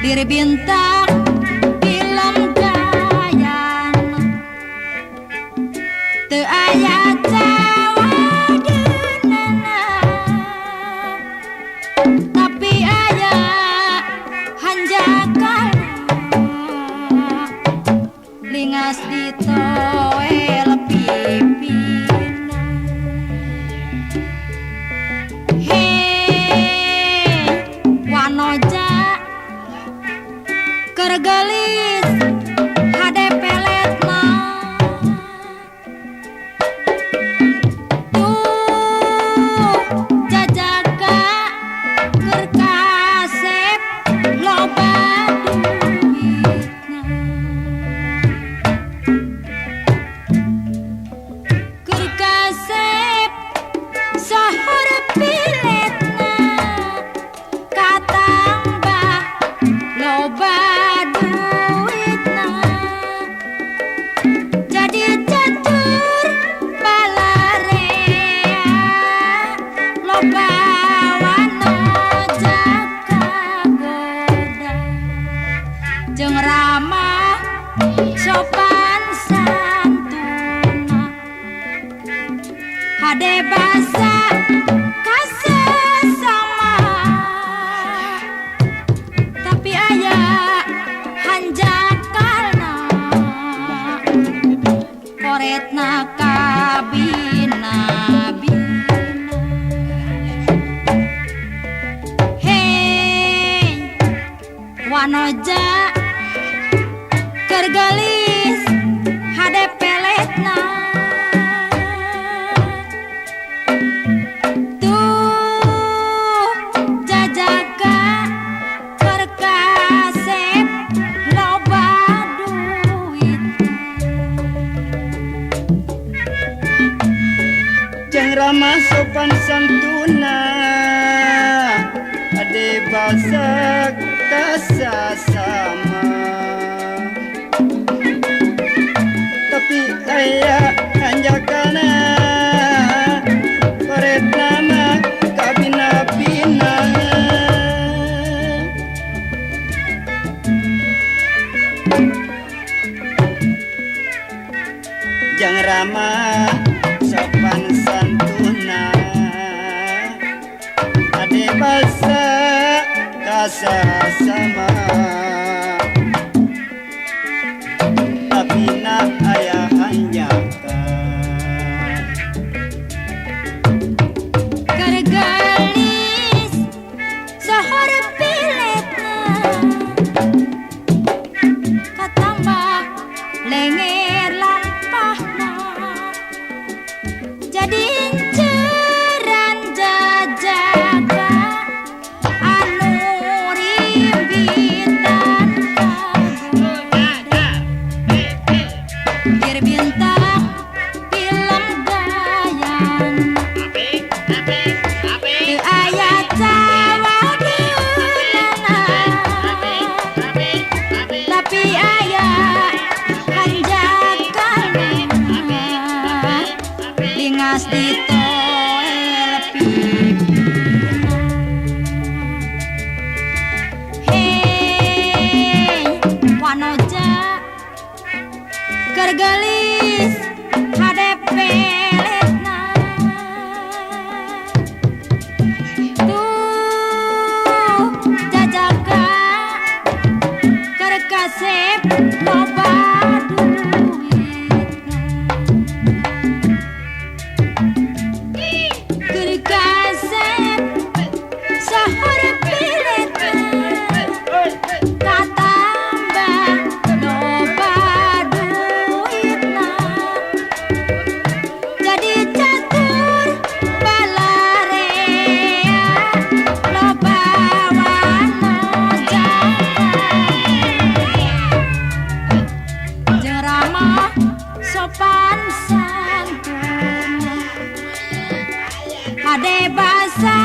Diri bintang film gayan teu aya cawadeunana tapi aya hanjakana lingas ditoel pipina. Hei wanoja keur geulis hade peletna tuh jajaka keur kasep loba duitna keur kasep sahur piletna katambah loba duitna jadi catur balarea loba wanoja kagoda jeung ramah sopan santuna hade basa kasesama tapi aya hanjakana koretna kabina bina. Hei wanoja keur geulis hade peletna tuh jajaka keur kasep loba duitna Jang ramah sopan santuna ade basa kasasama tapi aya hanjakana koretna mah kabina-bina. Jang ramah sopan santuna ade basa kasasama tapi na aya hanjakan keur geulis sahur piletna katambah lenger lampahna jadi inceran jajaka anu rimbitan kagoda dir bintang film gayan teu aya cawadeunana tapi aya hanjakana lingas ditoel pipina. Hei wanoja keur geulis hade peletna tuh jajaka keur kasep loba duitna keur kasep sahur piletna katambah loba duitna jadi catur balarea loba wanoja jeung ramah sopan santuna hade basa